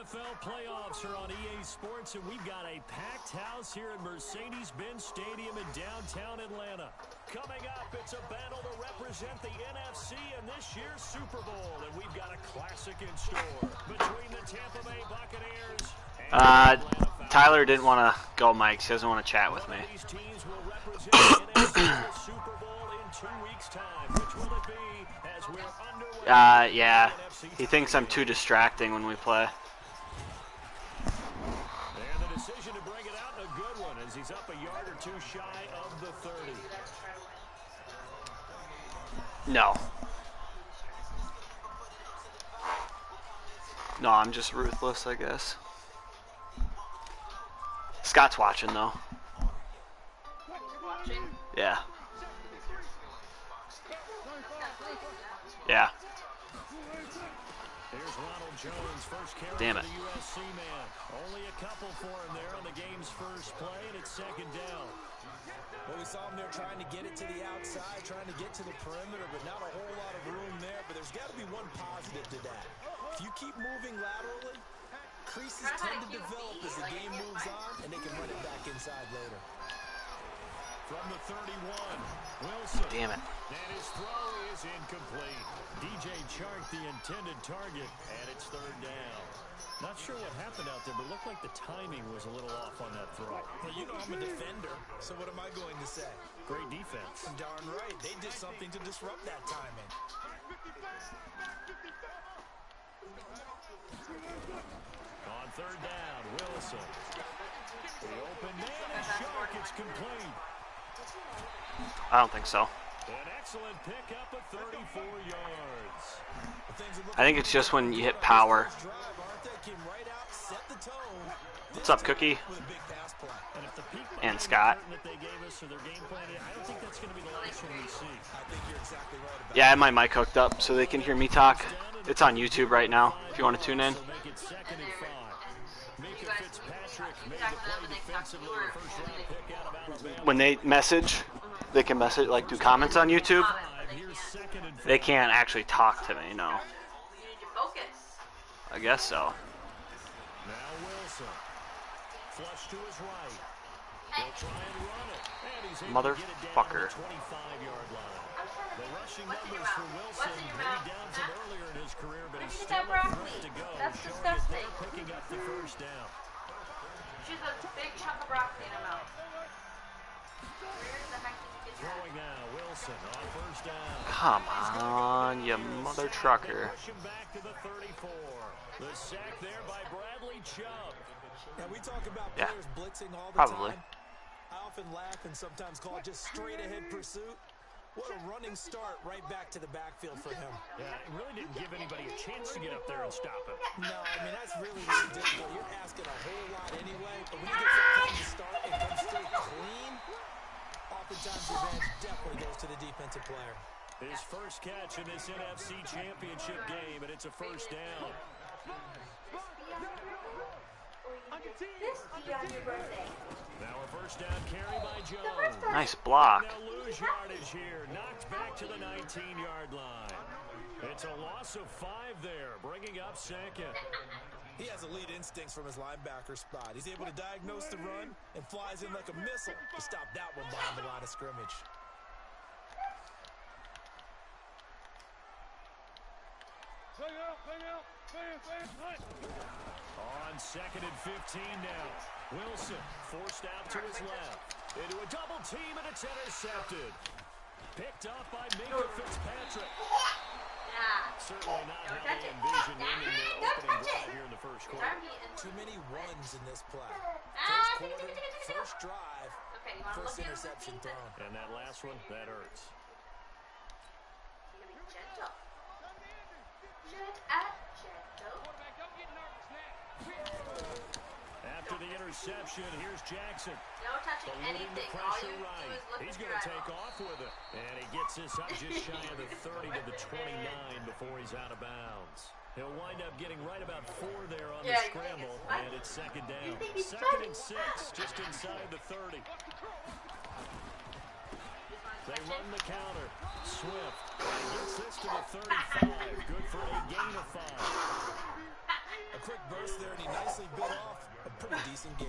NFL playoffs are on EA Sports, and we've got a packed house here at Mercedes-Benz Stadium in downtown Atlanta. Coming up, it's a battle to represent the NFC in this year's Super Bowl, and we've got a classic in store between the Tampa Bay Buccaneers and Tyler didn't want to go, Mike. He doesn't want to chat with me. These teams will represent the NFC Super Bowl in 2 weeks' time. Which will it be as we're underway? Yeah. He thinks I'm too distracting when we play. And the decision to bring it out in a good one as he's up a yard or two shy of the 30. No. No, I'm just ruthless, I guess. Scott's watching, though. Watching? Yeah. Yeah. Here's Ronald Jones, first carry Damn it. for the USC man. Only a couple for him there on the game's first play, and it's second down. Well, we saw him there trying to get it to the outside, trying to get to the perimeter, but not a whole lot of room there. But there's got to be one positive to that. If you keep moving laterally, creases tend to develop as the game moves on, and they can run it back inside later. From the 31, Wilson. Damn it. And his throw is incomplete. DJ Chark, the intended target, and it's third down. Not sure what happened out there, but it looked like the timing was a little off on that throw. Well, you know I'm a defender, so what am I going to say? Great defense. Darn right. They did something to disrupt that timing. On third down, Wilson. The open man is Chark. It's complete. I don't think so. An excellent pickup of 34 yards. I think it's just when you hit power. What's up, Cookie? And Scott. Yeah, I have my mic hooked up so they can hear me talk. It's on YouTube right now if you want to tune in. When they message, they can message, like, do comments on YouTube. They can't actually talk to me, no. I guess so. Now Wilson. Flush to his right. He'll try and run it. And he's able to get it down to the 25-yard line. The rushing numbers for Wilson maybe down from earlier in his career, but he's still a threat to go. That's showing disgusting. that they're picking up the first down. She's a big chunk of broccoli in her mouth. Where the heck did you get that? Throwing now, Wilson on first down. Come on, you mother trucker. Push him back to the 34. The sack there by Bradley Chubb. Now we talk about Yeah, players blitzing all the probably. time. I often laugh and sometimes call it just straight ahead pursuit. What a running start right back to the backfield for him. Yeah, it really didn't give anybody a chance to get up there and stop him. No, I mean, that's really, really difficult. You're asking a whole lot anyway, but when you get something to start and come straight clean, oftentimes the advantage definitely goes to the defensive player. His first catch in this NFC Championship game, and it's a first down. This be on your birthday. Now a first down carry by Jones. Nice block. Now lose yardage here. Knocked back to the 19-yard line. It's a loss of 5 there, bringing up second. He has elite instincts from his linebacker spot. He's able to diagnose the run and flies in like a missile to stop that one behind the line of scrimmage. On second and 15 now. Wilson forced out to his left. Into a double team, and it's intercepted. Picked up by Minka Fitzpatrick. Certainly not how they envisioned ending their opening drive here in the first quarter. Too many ones in this play. First quarter, first drive, first interception thrown. And that last one, that hurts. Gentle. After the interception, here's Jackson. No touching anything. All you do is look He's at going your to take eyeball. off with it. And he gets this up just shy of the 30 to the 29 before he's out of bounds. He'll wind up getting right about 4 there on the scramble, and it's second down. Second and 6, just inside the 30. They run the counter. Swift gets this to the 35. Good for a gain of 5. A quick burst there, and he nicely bit off a pretty decent game.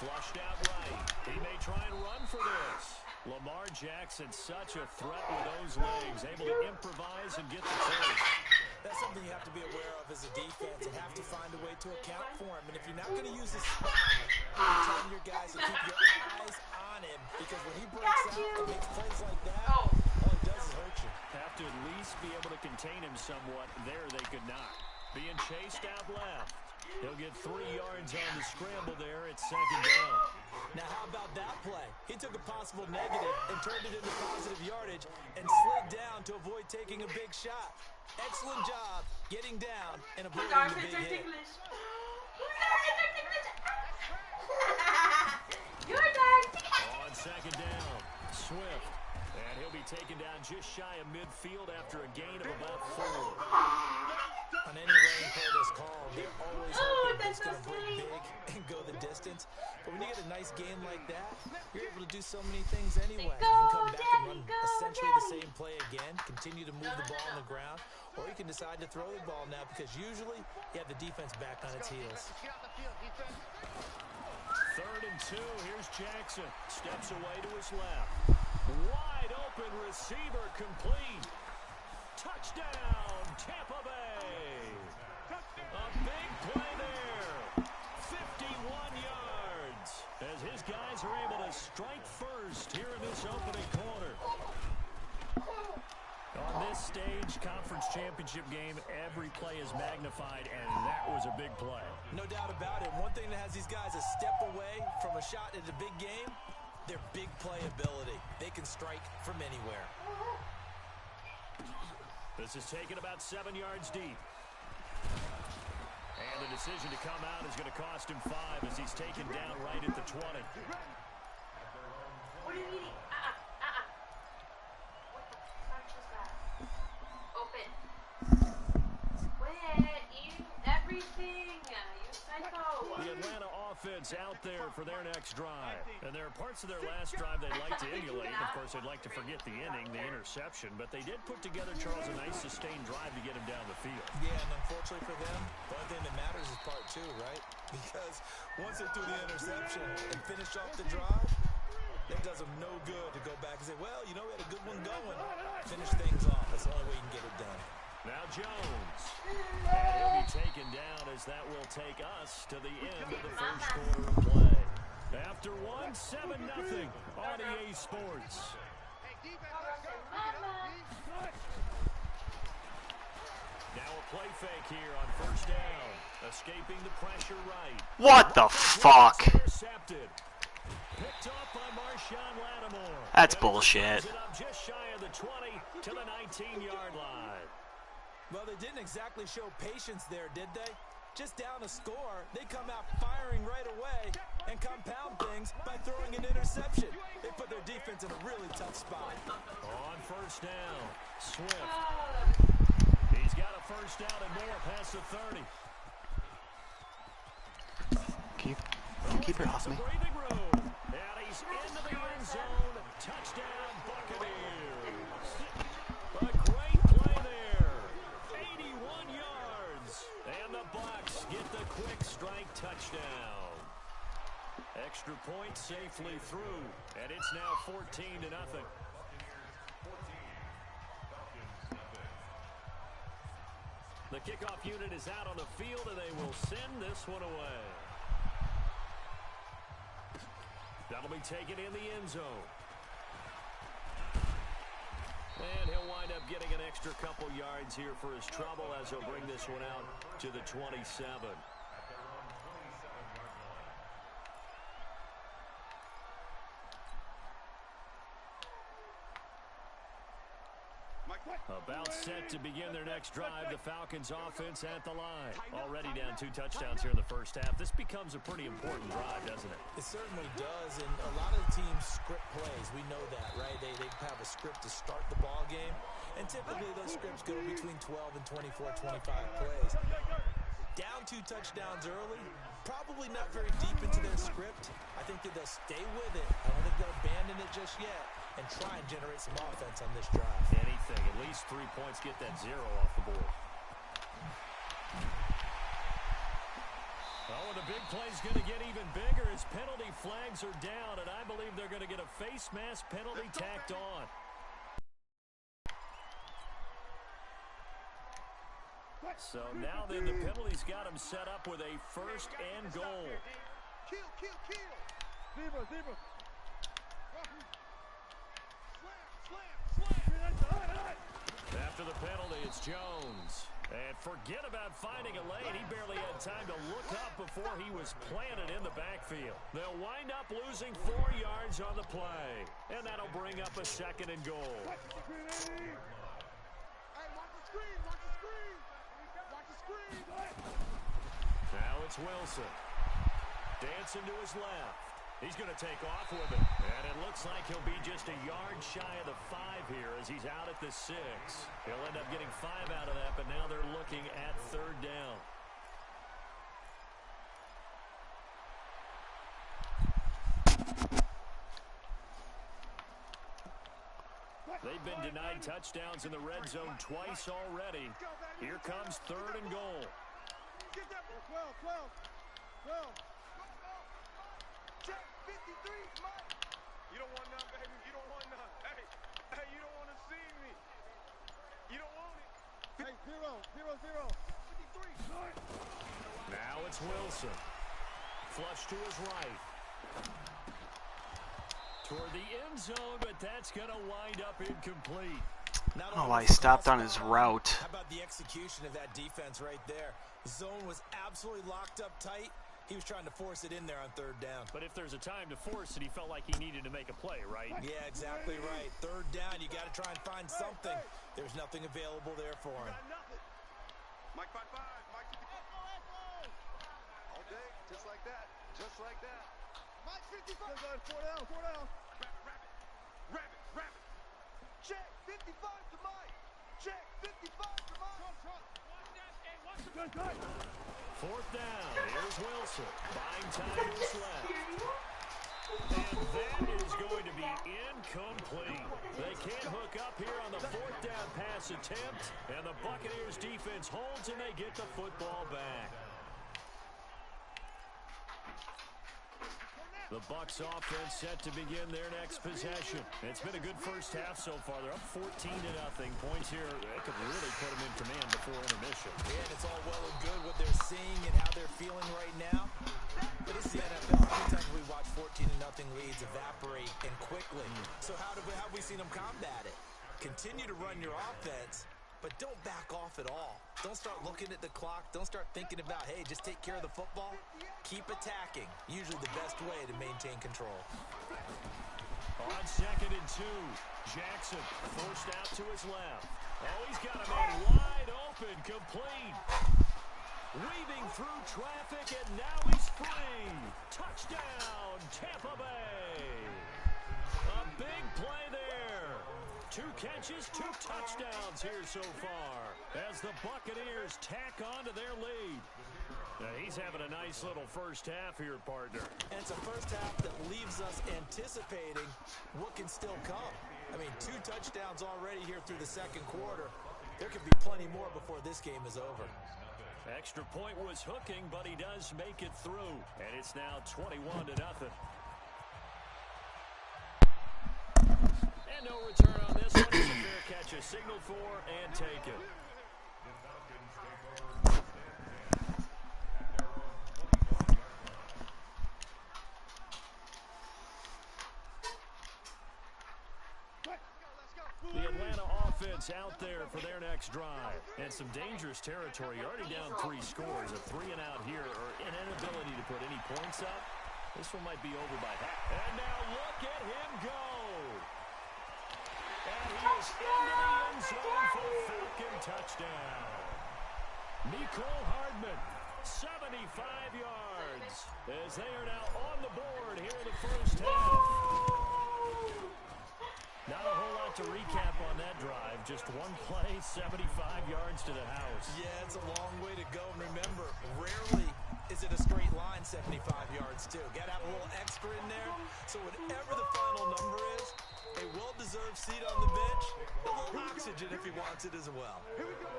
Flushed out right. He may try and run for this. Lamar Jackson, such a threat with those legs, able to improvise and get the first. That's something you have to be aware of as a defense and have to find a way to account for him. And if you're not going to use his spy, you're telling your guys to keep your eyes on him, because when he breaks out and makes plays like that, all he does is hurt you. Have to at least be able to contain him somewhat. There they could not. Being chased out left. He'll get 3 yards on the scramble there at second down. Now, how about that play? He took a possible negative and turned it into positive yardage and slid down to avoid taking a big shot. Excellent job getting down and avoiding the big hit. On second down, Swift. And he'll be taken down just shy of midfield after a gain of about 4. On any running play that's called, they're always hoping it's going to break big and go the distance. But when you get a nice game like that, you're able to do so many things anyway. You can come back and run essentially the same play again, continue to move the ball on the ground, or you can decide to throw the ball now, because usually you have the defense back on its heels. 3rd and 2. Here's Jackson. Steps away to his left. Wide open receiver, complete. Touchdown, Tampa Bay. A big play there. 51 yards. As his guys are able to strike first here in this opening quarter. On this stage, conference championship game, every play is magnified, and that was a big play. No doubt about it. One thing that has these guys a step away from a shot in a big game, their big play ability. They can strike from anywhere. This is taken about 7 yards deep. And the decision to come out is going to cost him 5 as he's taken down right at the 20. What are you eating? What the fuck was that? Open. Quit eating everything, you psycho. The Atlanta offense out there for their next drive. And there are parts of their last drive they'd like to emulate. And of course, they'd like to forget the inning, the interception. But they did put together, Charles, a nice sustained drive to get him down the field. Yeah, and unfortunately for them, the only thing that matters is part 2, right? Because once they threw the interception and finished off the drive, it does them no good to go back and say, well, you know, we had a good one going. Finish things off. That's the only way you can get it done. Now Jones. And he'll be taken down as that will take us to the end of the first quarter of play. After 1, 7-0 on EA Sports. Now a play fake here on first down. Escaping the pressure right. What the fuck? Intercepted. Picked up by Marshawn Lattimore. That's bullshit. Just shy of the 20 to the 19-yard line. Well, they didn't exactly show patience there, did they? Just down a score, they come out firing right away and compound things by throwing an interception. They put their defense in a really tough spot. On first down, Swift. He's got a first down and more past the 30. Keep her off me. Breathing room. And he's into the end zone. Touchdown, Buccaneers. A great play there. 81 yards. And the Bucs get the quick strike touchdown. Extra point safely through. And it's now 14-0. The kickoff unit is out on the field, and they will send this one away. That'll be taken in the end zone. And he'll wind up getting an extra couple yards here for his trouble as he'll bring this one out to the 27. About set to begin their next drive. The Falcons offense at the line. Already down 2 touchdowns here in the first half. This becomes a pretty important drive, doesn't it? It certainly does, and a lot of the teams script plays. We know that, right? They have a script to start the ball game, and typically those scripts go between 12 and 24, 25 plays. Down 2 touchdowns early, probably not very deep into their script. I think that they'll stay with it. I don't think they'll abandon it just yet and try and generate some offense on this drive. Anything, at least 3 points, get that 0 off the board. Oh, and the big play's going to get even bigger as penalty flags are down, and I believe they're going to get a face mask penalty tacked on. So now then the penalty's got him set up with a first and goal. Kill. Zebra. Slam. After the penalty, it's Jones. And forget about finding a lane. He barely had time to look up before he was planted in the backfield. They'll wind up losing 4 yards on the play. And that'll bring up a second and goal. Watch the screen. Now it's Wilson. Dancing to his left. He's going to take off with it. And it looks like he'll be just a yard shy of the 5 here as he's out at the 6. He'll end up getting 5 out of that, but now they're looking at 3rd down. They've been denied touchdowns in the red zone twice already. Here comes 3rd and goal. Get that 12. Check 53, Mike. You don't want none, baby. You don't want none. Hey, you don't want to see me. You don't want it. Hey, 0. 53. Now it's Wilson. Flush to his right. Toward the end zone, but that's going to wind up incomplete. Oh, I stopped on his route. How about the execution of that defense right there? The zone was absolutely locked up tight. He was trying to force it in there on 3rd down. But if there's a time to force it, he felt like he needed to make a play, right? Yeah, exactly right. 3rd down, you got to try and find something. There's nothing available there for him. Mike 5-5. Mike 55. All day, just like that. Mike 55. 4 down. Rabbit. Check 55 to Mike. Check 55 to Mike. Good. 4th down. Here's Wilson. Buying time to his left. And that is going to be incomplete. They can't hook up here on the 4th down pass attempt. And the Buccaneers defense holds and they get the football back. The Bucs offense set to begin their next possession. It's been a good first half so far. They're up 14-0. Points here, they could really put them in command before intermission. Yeah, and it's all well and good what they're seeing and how they're feeling right now. But it's the NFL. Sometimes we watch 14-0 leads evaporate and quickly. So how have we seen them combat it? Continue to run your offense, but don't back off at all. Don't start looking at the clock. Don't start thinking about, hey, just take care of the football. Keep attacking. Usually the best way to maintain control. On 2nd and 2, Jackson forced out to his left. Oh, he's got a man wide open, complete. Weaving through traffic, and now he's free. Touchdown, Tampa Bay. A big play there. 2 catches, 2 touchdowns here so far as the Buccaneers tack on to their lead. He's having a nice little first half here, partner. And it's a first half that leaves us anticipating what can still come. I mean, 2 touchdowns already here through the 2nd quarter. There could be plenty more before this game is over. Extra point was hooking, but he does make it through. And it's now 21-0. And no return on this one. It's a fair catch, a signal for, and take it. The Atlanta offense out there for their next drive. And some dangerous territory. Already down 3 scores. A 3 and out here, or an inability to put any points up. This one might be over by half. And now look at him go. And he is into the end zone touchdown. Nicole Hardman, 75 yards, as they are now on the board here in the first half. Not a whole lot to recap on that drive. Just one play, 75 yards to the house. Yeah, it's a long way to go. And remember, rarely is it a straight line 75 yards, too. Got to have a little extra in there. So whatever the final number is, a well-deserved seat on the bench, a little oxygen if he wants it as well. Here we go.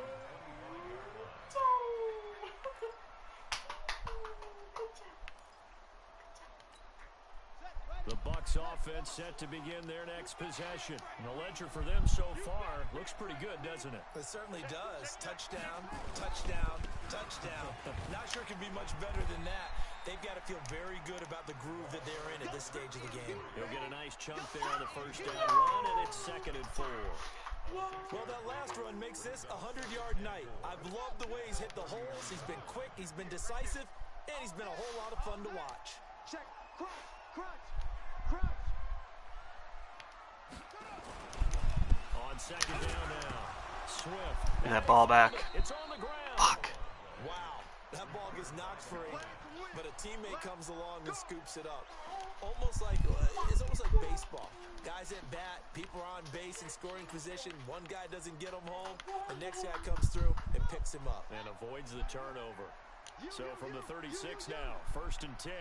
The Bucs offense set to begin their next possession. And the ledger for them so far looks pretty good, doesn't it? It certainly does. Touchdown, touchdown, touchdown. Not sure it can be much better than that. They've got to feel very good about the groove that they're in at this stage of the game. He'll get a nice chunk there on the first down run, and it's 2nd and 4. Well, that last run makes this a 100-yard night. I've loved the way he's hit the holes. He's been quick, he's been decisive, and he's been a whole lot of fun to watch. Check. Crunch. On 2nd down now. Swift. Get that ball back. It's on the ground. Fuck. Wow, that ball gets knocked free, but a teammate comes along and scoops it up. It's almost like baseball. Guys at bat, people are on base in scoring position. One guy doesn't get him home, the next guy comes through and picks him up. And avoids the turnover. So from the 36 now, 1st and 10.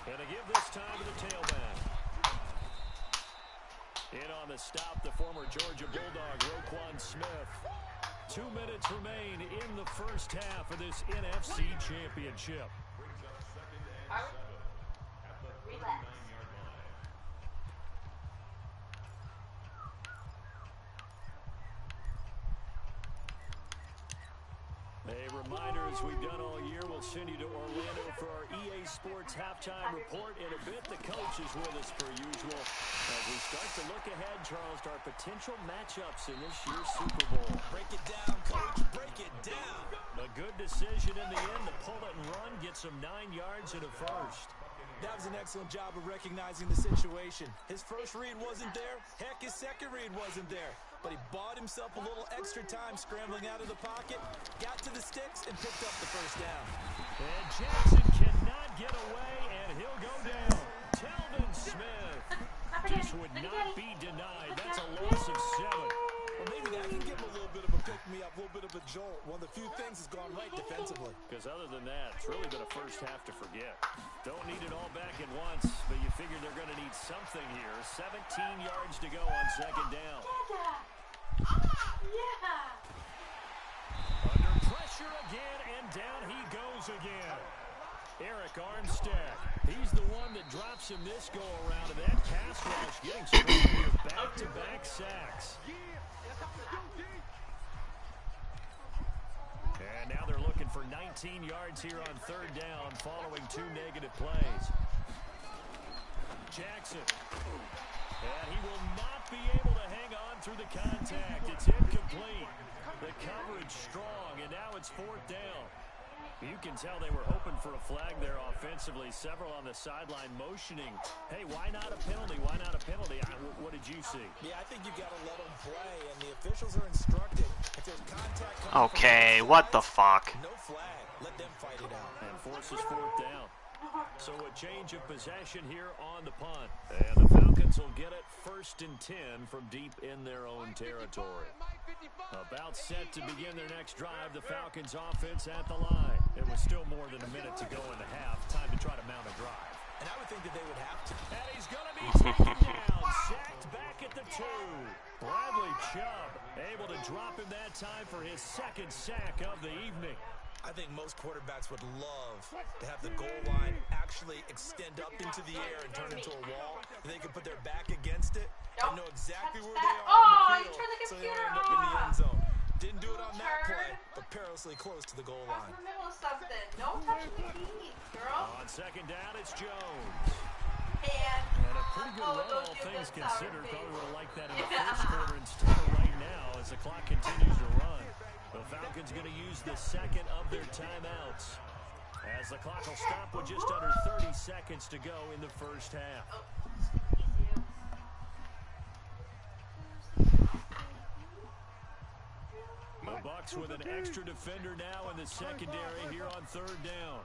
And to give this time to the tailback. In on the stop, the former Georgia Bulldog, Roquan Smith. 2 minutes remain in the first half of this NFC Championship. Relax. A reminder, as we've done all year, we'll send you to Orlando for our EA Sports halftime report. In a bit, the coach is with us per usual. As we start to look ahead, Charles, to our potential matchups in this year's Super Bowl. Break it down, coach. Break it down. A good decision in the end to pull it and run, get some 9 yards in a first. That was an excellent job of recognizing the situation. His first read wasn't there. Heck, his second read wasn't there. But he bought himself a little extra time scrambling out of the pocket, got to the sticks, and picked up the first down. And Jackson cannot get away, and he'll go down. Telvin Smith just would not be denied. That's a loss of 7. Well, maybe that can give him a little bit of a pick-me-up, a little bit of a jolt. One of the few things has gone right defensively. Because other than that, it's really been a first half to forget. Don't need it all back at once, but you figure they're going to need something here. 17 yards to go on 2nd down. Under pressure again, and down he goes again. Eric Armstead, he's the one that drops him this go-around, and that pass rush getting straight here, back-to-back sacks. And now they're looking for 19 yards here on 3rd down following 2 negative plays. Jackson. And he will not be able to hang on through the contact. It's incomplete. The coverage strong, and now it's 4th down. You can tell they were hoping for a flag there offensively. Several on the sideline motioning. Hey, why not a penalty? Why not a penalty? What did you see? Yeah, I think you got to let them play, and the officials are instructed. If there's contact Okay, what the fuck? no flag. Let them fight it out. And forces 4th down. So a change of possession here on the punt. And the Falcons will get it 1st and 10 from deep in their own territory. About set to begin their next drive, the Falcons offense at the line. It was still more than a minute to go in the half. Time to try to mount a drive. And I would think that they would have to. And he's going to be taken down. Sacked back at the 2. Bradley Chubb able to drop him that time for his 2nd sack of the evening. I think most quarterbacks would love to have the goal line actually extend up into the air and turn into a wall. They can put their back against it and know exactly where they are on the field, so they don't end up in the end zone. Didn't do it on that play, but perilously close to the goal line. That's in the middle of something. Don't touch the keys, girl. On 2nd down, it's Jones. And a pretty good run, all things considered. Probably would have liked that in the first quarter instead of right now as the clock continues to run. The Falcons going to use the 2nd of their timeouts. As the clock will stop with just under 30 seconds to go in the first half. The Bucks with an extra defender now in the secondary here on third down.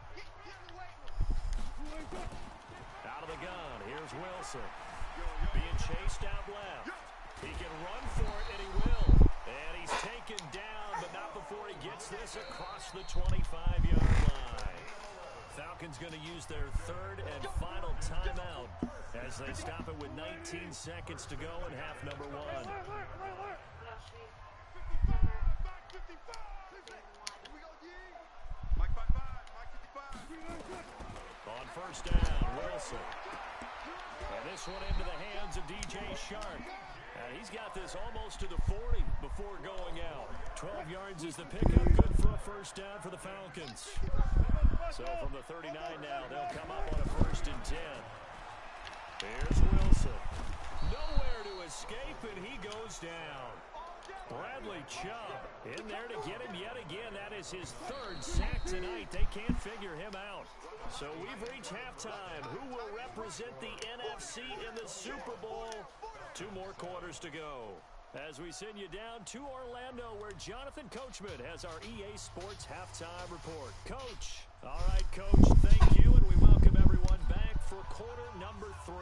Out of the gun, here's Wilson. Being chased out left. He can run for it, and he will. And he's taken down, but not before he gets this across the 25-yard line. Falcons going to use their third and final timeout as they stop it with 19 seconds to go in half number one. On first down, Wilson. And this one into the hands of DJ Shark. And he's got this almost to the 40 before going out. 12 yards is the pickup. Good for a first down for the Falcons. So from the 39 now, they'll come up on a first and 10. Here's Wilson. Nowhere to escape, and he goes down. Bradley Chubb in there to get him yet again. That is his third sack tonight. They can't figure him out. So we've reached halftime. Who will represent the NFC in the Super Bowl? 2 more quarters to go as we send you down to Orlando, where Jonathan Coachman has our EA Sports halftime report. Coach. All right, Coach, thank you, and we welcome everyone back for quarter number 3.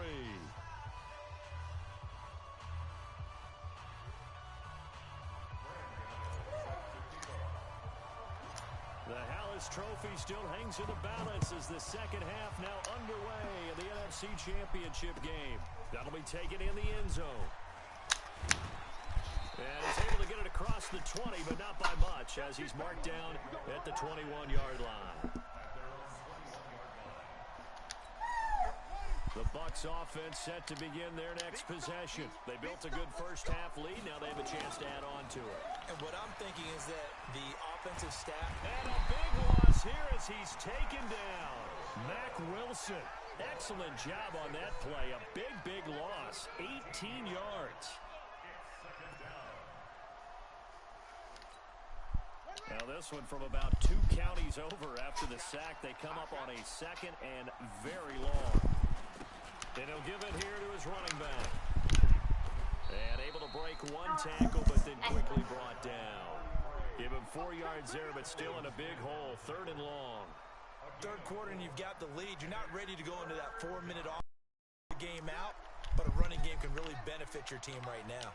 The Hallis Trophy still hangs in the balance as the second half now underway in the NFC Championship game. That'll be taken in the end zone. And he's able to get it across the 20, but not by much, as he's marked down at the 21-yard line. The Bucs offense set to begin their next possession. They built a good first half lead. Now they have a chance to add on to it. And what I'm thinking is that the offensive staff... And a big loss here as he's taken down. Mac Wilson. Excellent job on that play. A big, big loss. 18 yards. Now this one from about 2 counties over after the sack. They come up on a second and very long. And he'll give it here to his running back. And able to break 1 tackle, but then quickly brought down. Give him 4 yards there, but still in a big hole. 3rd and long. Third quarter, and you've got the lead. You're not ready to go into that 4-minute off game out, but a running game can really benefit your team right now.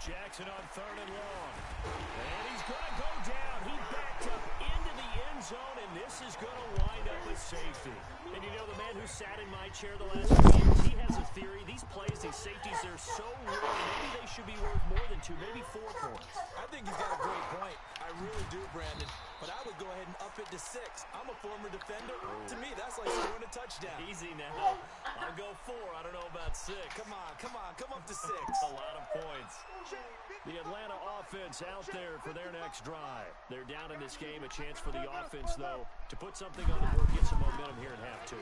Jackson on 3rd and long. And he's going to go down. He backed up into the end zone, and this is going to wind up with safety. And you know, the man who sat in my chair the last few years, he has a theory. These plays, these safeties, they're so rare. Maybe they should be worth more than 2, maybe 4 points. I think he's got a great point. I really do, Brandon. But I would go ahead and up it to 6. I'm a former defender. To me, that's like scoring a touchdown. Easy now. I'll go 4. I don't know about 6. Come on. Come up to 6. A lot of points. The Atlanta offense out there for their next drive. They're down in this game. A chance for the offense, though, to put something on the board, get some momentum here in half 2.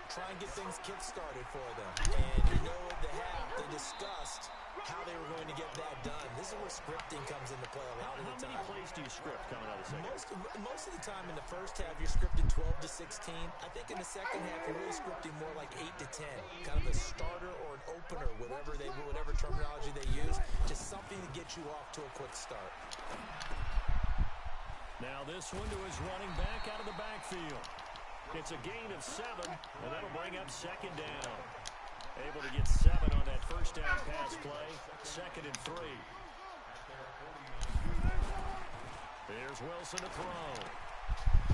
Try and get things kick-started for them. And you know at the half, they discussed how they were going to get that done. This is where scripting comes into play a lot of the time. How many plays do you script coming out of the second? Most of the time in the first half, you're scripting 12 to 16. I think in the second half, you're really scripting more like 8 to 10. Kind of a starter or an opener, whatever terminology they use. Just something to get you off to a quick start. Now this one to his running back out of the backfield. It's a gain of 7, and that'll bring up 2nd down. Able to get 7 on that first down pass play. 2nd and 3. There's Wilson to throw.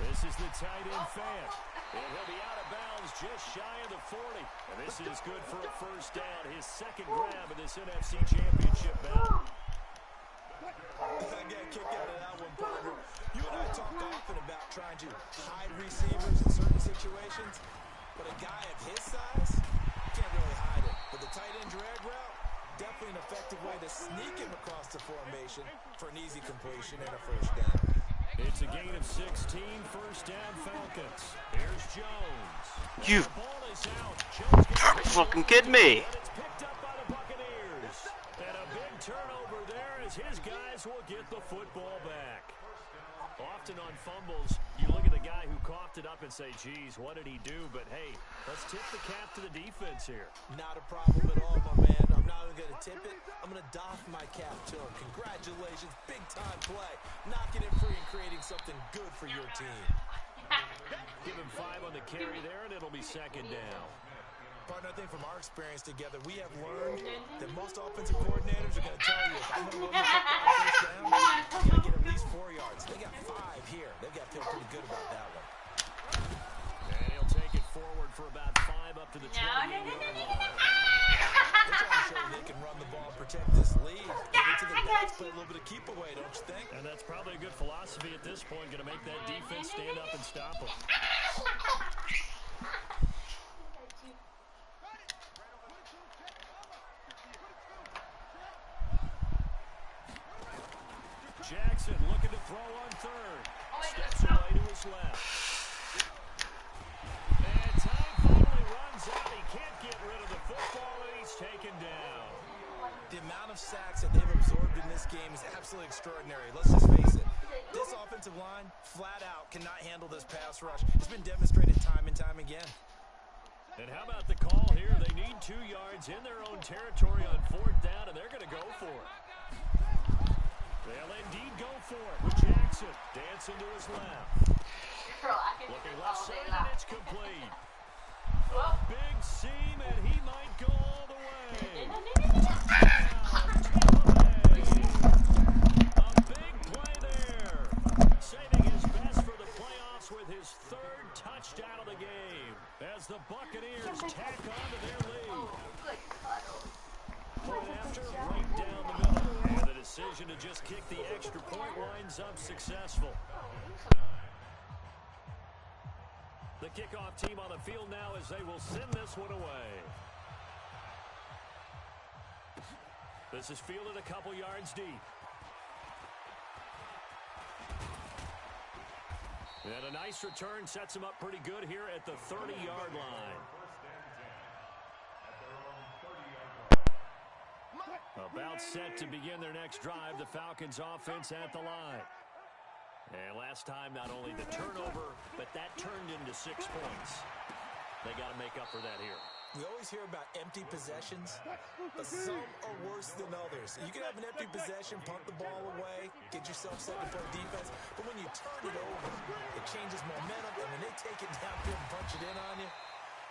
This is the tight end Fant. And he'll be out of bounds just shy of the 40. And this is good for a first down. His 2nd grab of this NFC Championship bout. I got a kick out of that one, partner. You and I talk often about trying to hide receivers in certain situations, but a guy of his size can't really hide it. But the tight end drag route, definitely an effective way to sneak him across the formation for an easy completion and a first down. It's a gain of 16, first down Falcons. Here's Jones. You The ball is out. Jones gets fucking kidding me. and it's picked up by the Buccaneers. And a big turnover there as his guys will get the football back. Often on fumbles, you look at the guy who coughed it up and say, geez, what did he do? But, hey, let's tip the cap to the defense here. Not a problem at all, my man. I'm not even going to tip it. I'm going to doff my cap to him. Congratulations. Big-time play. Knocking it free and creating something good for your team. Give him 5 on the carry there, and it'll be second down. Partner, I think from our experience together, we have learned that most offensive coordinators are going to tell you, if I'm going to run the football first down, you got to get at least 4 yards. They got 5 here. They've got to feel pretty good about that one. And he'll take it forward for about 5 up to the 28-yard line. They're trying to show they can run the ball, protect this lead. Give it to the backs, play a little bit of keep away, don't you think? And that's probably a good philosophy at this point, going to make that defense stand up and stop them. Jackson looking to throw on third. Steps away to his left. And time finally runs out. He can't get rid of the football, and he's taken down. The amount of sacks that they've absorbed in this game is absolutely extraordinary. Let's just face it. This offensive line, flat out, cannot handle this pass rush. It's been demonstrated time and time again. And how about the call here? They need 2 yards in their own territory on 4th down, and they're going to go for it. They'll indeed go for it with Jackson dancing to his left. Looking left side, and it's complete. A big seam, and he might go all the way. A big play there. Saving his best for the playoffs with his 3rd touchdown of the game as the Buccaneers tack on to their lead. Point after, right down the middle. And the decision to just kick the extra point winds up successful. The kickoff team on the field now as they will send this one away. This is fielded a couple yards deep. And a nice return sets him up pretty good here at the 30-yard line. About set to begin their next drive, the Falcons offense at the line. And last time, not only the turnover, but that turned into 6 points. They got to make up for that here. We always hear about empty possessions, but some are worse than others. You can have an empty possession, punt the ball away, get yourself set to play defense, but when you turn it over, it changes momentum, and when they take it downfield and punch it in on you,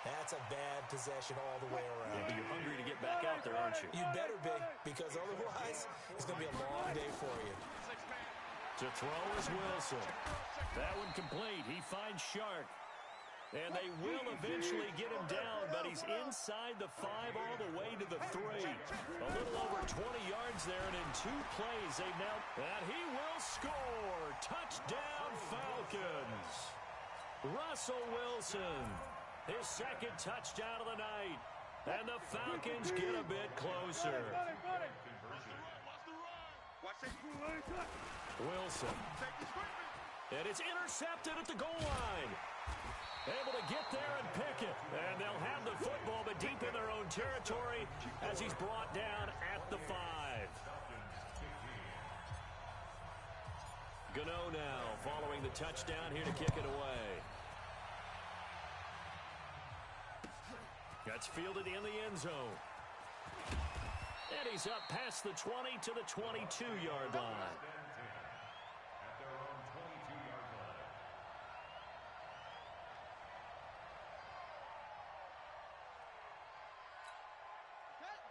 that's a bad possession all the way around. Yeah, but you're hungry to get back out there, aren't you? You better be, because otherwise, it's going to be a long day for you. To throw is Wilson. That one complete. He finds Shark. And they will eventually get him down, but he's inside the 5 all the way to the 3. A little over 20 yards there, and in 2 plays, they've now... And he will score! Touchdown, Falcons! Russell Wilson, his 2nd touchdown of the night. And the Falcons get a bit closer. Wilson. And it's intercepted at the goal line. Able to get there and pick it. And they'll have the football, but deep in their own territory as he's brought down at the 5. Gano now following the touchdown here to kick it away. That's fielded in the end zone. And he's up past the 20 to the 22-yard line.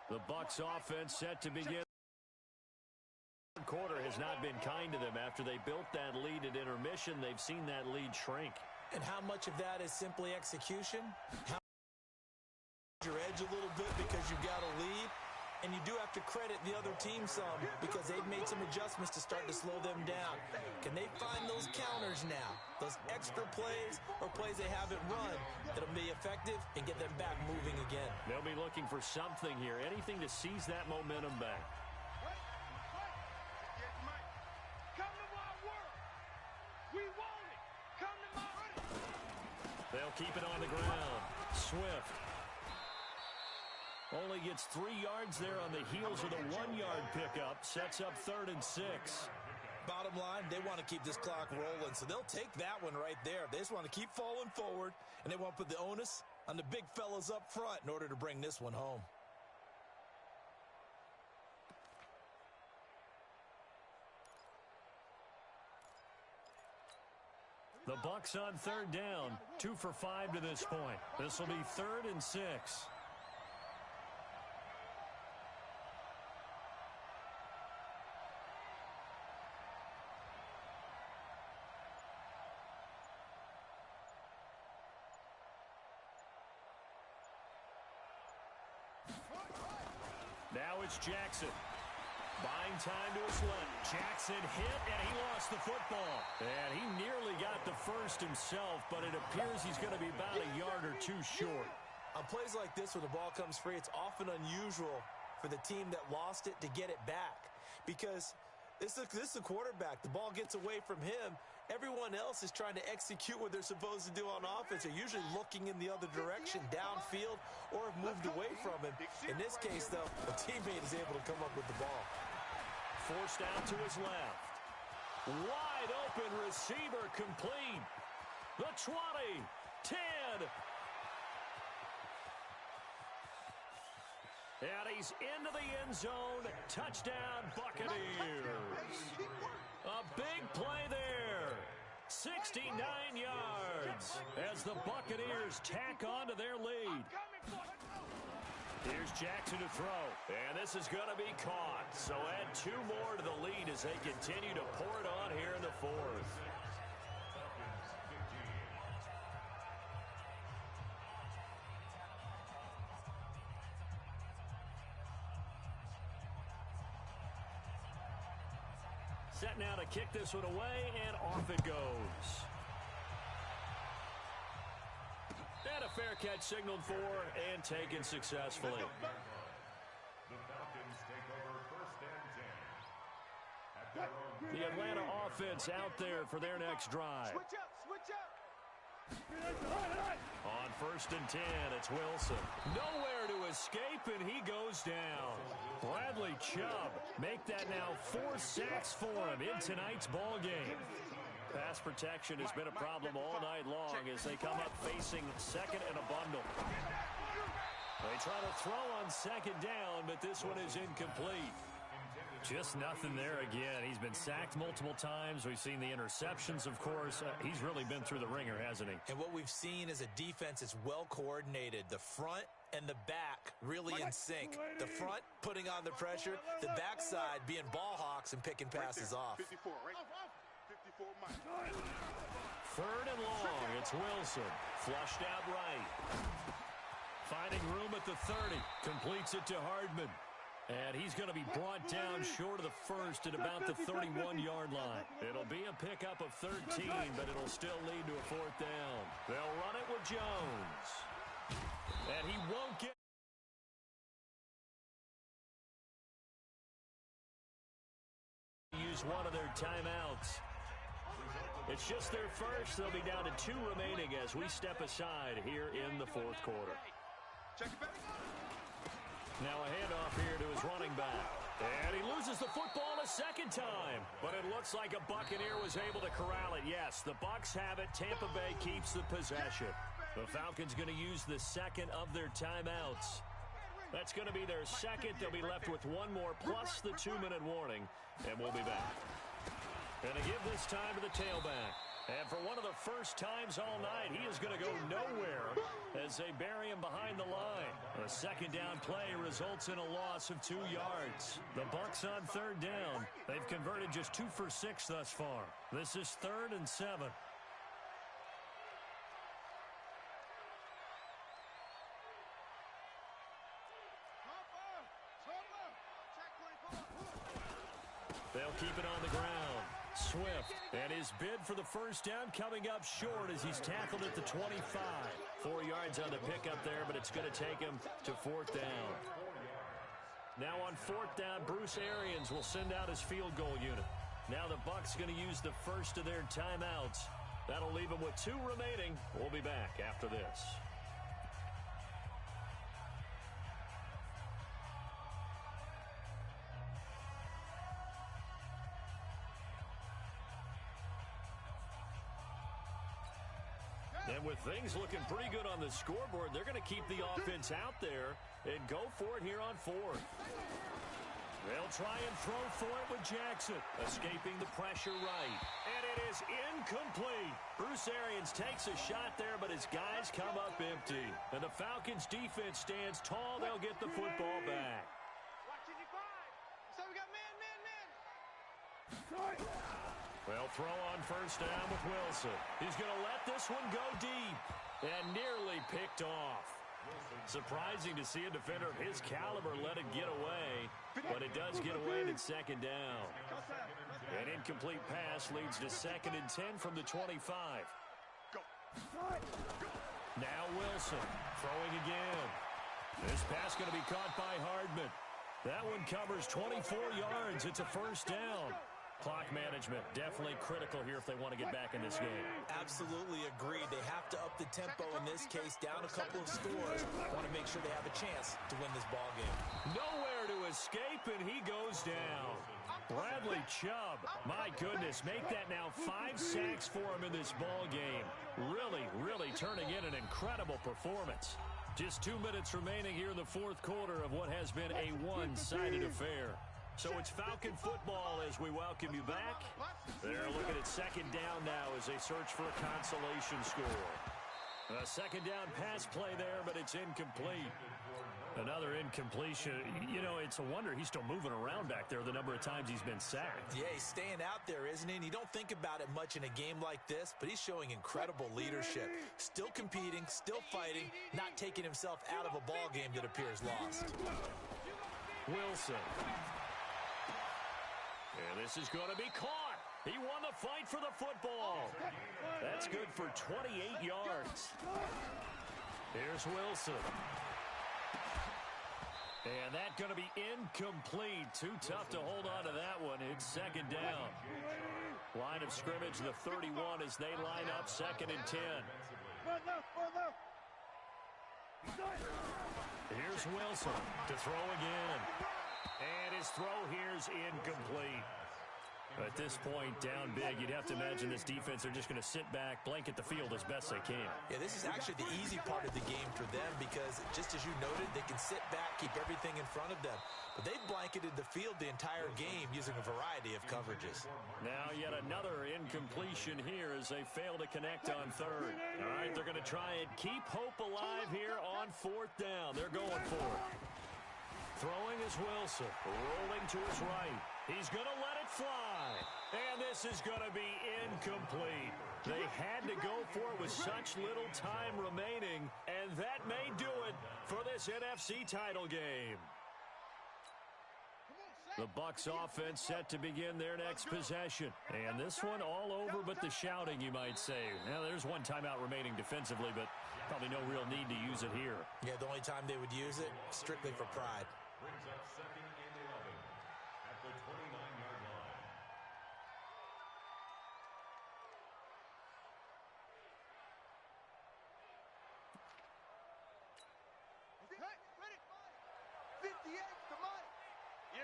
The Bucs offense set to begin. The quarter has not been kind to them after they built that lead at intermission. They've seen that lead shrink. And how much of that is simply execution? How your edge a little bit because you've got a lead? And you do have to credit the other team some because they've made some adjustments to start to slow them down. Can they find those counters now? Those extra plays or plays they haven't run that'll be effective and get them back moving again. They'll be looking for something here, anything to seize that momentum back. We want it. Come to my right. They'll keep it on the ground. Swift only gets 3 yards there on the heels of the 1-yard pickup. Sets up 3rd and 6. Bottom line, they want to keep this clock rolling, so they'll take that one right there. They just want to keep falling forward, and they want to put the onus on the big fellas up front in order to bring this one home. The Bucs on 3rd down. 2 for 5 to this point. This will be 3rd and 6. Now it's Jackson. Buying time to his left. Jackson hit, and he lost the football. And he nearly got the first himself, but it appears he's going to be about a yard or 2 short. On plays like this where the ball comes free, it's often unusual for the team that lost it to get it back. Because this is the quarterback. The ball gets away from him. Everyone else is trying to execute what they're supposed to do on offense. They're usually looking in the other direction, downfield, or have moved away from him. In this case, though, a teammate is able to come up with the ball. Forced out to his left. Wide open receiver complete. The 20, 10. And he's into the end zone. Touchdown, Buccaneers. A big play there. 69 yards as the Buccaneers tack on to their lead. Here's Jackson to throw. And this is going to be caught. So add 2 more to the lead as they continue to pour it on here in the 4th. Set now to kick this one away, and off it goes. And a fair catch signaled for and taken successfully. The Falcons take over 1st and 10. The Atlanta offense out there for their next drive. Switch up, switch up. On 1st and 10, it's Wilson. Nowhere to escape, and he goes down. Bradley Chubb make that now 4 sacks for him in tonight's ball game. Pass protection has been a problem all night long as they come up facing 2nd and a bundle. They try to throw on 2nd down, but this one is incomplete. Just nothing there again. He's been sacked multiple times. We've seen the interceptions, of course. He's really been through the ringer, hasn't he? And what we've seen is a defense that's well coordinated. The front and the back really in sync. The front putting on the pressure, the backside being ball hawks and picking passes off. 54, right? 54, Mike. 3rd and long. It's Wilson. Flushed out right. Finding room at the 30. Completes it to Hardman. And he's going to be brought down short of the first at about the 31-yard line. It'll be a pickup of 13, but it'll still lead to a 4th down. They'll run it with Jones. And he won't get... use one of their timeouts. It's just their first. They'll be down to 2 remaining as we step aside here in the 4th quarter. Check it back. Now a handoff here to his running back. And he loses the football a 2nd time. But it looks like a Buccaneer was able to corral it. Yes, the Bucs have it. Tampa Bay keeps the possession. The Falcons going to use the 2nd of their timeouts. That's going to be their 2nd. They'll be left with 1 more plus the 2-minute warning. And we'll be back. Going to give this time to the tailback. And for one of the first times all night, he is going to go nowhere as they bury him behind the line. A 2nd down play results in a loss of 2 yards. The Bucs on 3rd down. They've converted just 2 for 6 thus far. This is 3rd and 7. They'll keep it on the ground. Swift, and his bid for the 1st down coming up short as he's tackled at the 25. 4 yards on the pickup there, but it's going to take him to 4th down. Now on 4th down, Bruce Arians will send out his field goal unit. Now the Bucs going to use the first of their timeouts. That'll leave them with 2 remaining. We'll be back after this. And with things looking pretty good on the scoreboard, they're going to keep the offense out there and go for it here on 4th. They'll try and throw for it with Jackson, escaping the pressure right. And it is incomplete. Bruce Arians takes a shot there, but his guys come up empty. And the Falcons' defense stands tall. They'll get the football back. So we got man. Well, throw on first down with Wilson. He's going to let this one go deep and nearly picked off. Surprising to see a defender of his caliber let it get away, but it does get away in 2nd down. An incomplete pass leads to 2nd and 10 from the 25. Now Wilson throwing again. This pass going to be caught by Hardman. That one covers 24 yards. It's a first down. Clock management definitely critical here if they want to get back in this game. Absolutely agreed. They have to up the tempo in this case, down a couple of scores. Want to make sure they have a chance to win this ball game. Nowhere to escape, and he goes down. Bradley Chubb, my goodness, make that now 5 sacks for him in this ball game. Really turning in an incredible performance. Just 2 minutes remaining here in the 4th quarter of what has been a one-sided affair. So it's Falcon football as we welcome you back. They're looking at 2nd down now as they search for a consolation score. A 2nd down pass play there, but it's incomplete. Another incompletion. You know, it's a wonder he's still moving around back there the number of times he's been sacked. Yeah, he's staying out there, isn't he? And you don't think about it much in a game like this, but he's showing incredible leadership. Still competing, still fighting, not taking himself out of a ball game that appears lost. Wilson. And this is going to be caught. He won the fight for the football. That's good for 28 yards. Here's Wilson. And that's going to be incomplete. Too tough to hold on to that one. It's 2nd down. Line of scrimmage, the 31 as they line up 2nd and 10. Here's Wilson to throw again. And his throw here's incomplete. At this point, down big, you'd have to imagine this defense, they're just going to sit back, blanket the field as best they can. Yeah, this is actually the easy part of the game for them because, just as you noted, they can sit back, keep everything in front of them. But they've blanketed the field the entire game using a variety of coverages. Now yet another incompletion here as they fail to connect on 3rd. All right, they're going to try and keep hope alive here on 4th down. They're going for it. Throwing is Wilson, rolling to his right. He's going to let it fly. And this is going to be incomplete. They had to go for it with such little time remaining, and that may do it for this NFC title game. The Bucs offense set to begin their next possession. And this one all over but the shouting, you might say. Now, there's one timeout remaining defensively, but probably no real need to use it here. Yeah, the only time they would use it, strictly for pride. Brings up 2nd and 11 at the 29-yard line. Okay, ready? 58, come on. Yeah,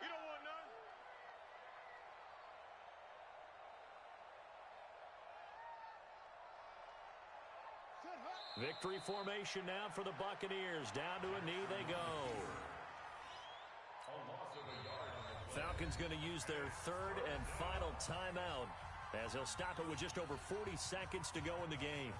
we don't want none. Victory formation now for the Buccaneers. Down to a knee they go. Falcons going to use their 3rd and final timeout as they'll stop it with just over 40 seconds to go in the game.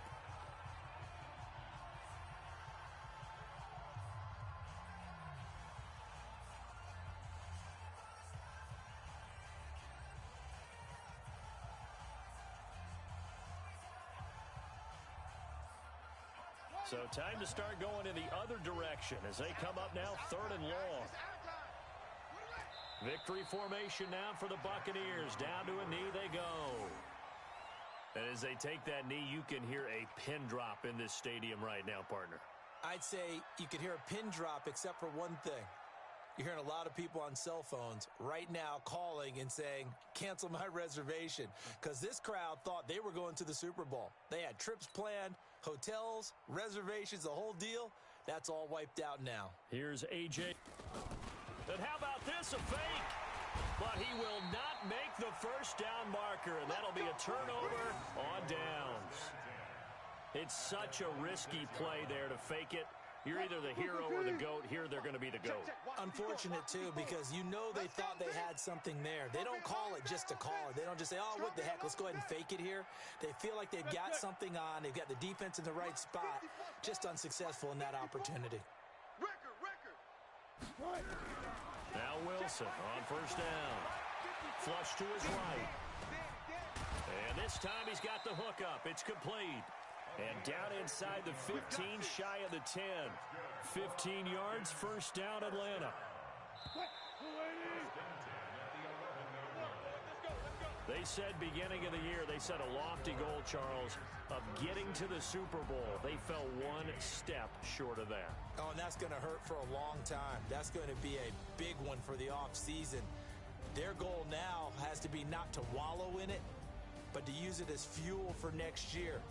So time to start going in the other direction as they come up now 3rd and long. Victory formation now for the Buccaneers. Down to a knee they go. And as they take that knee, you can hear a pin drop in this stadium right now, partner. I'd say you could hear a pin drop except for one thing. You're hearing a lot of people on cell phones right now calling and saying, cancel my reservation, because this crowd thought they were going to the Super Bowl. They had trips planned, hotels, reservations, the whole deal. That's all wiped out now. Here's A.J. And how about this, a fake? But he will not make the first down marker, and that'll be a turnover on downs. It's such a risky play there to fake it. You're either the hero or the GOAT. Here they're going to be the GOAT. Unfortunate, too, because you know they thought they had something there. They don't call it just to call it. They don't just say, oh, what the heck, let's go ahead and fake it here. They feel like they've got something on. They've got the defense in the right spot. Just unsuccessful in that opportunity. Now Wilson on first down. Flush to his right. And this time he's got the hook up. It's complete. And down inside the 15, shy of the 10. 15 yards, first down, Atlanta. They said beginning of the year, they set a lofty goal, Charles, of getting to the Super Bowl. They fell one step short of that. Oh, and that's going to hurt for a long time. That's going to be a big one for the offseason. Their goal now has to be not to wallow in it, but to use it as fuel for next year.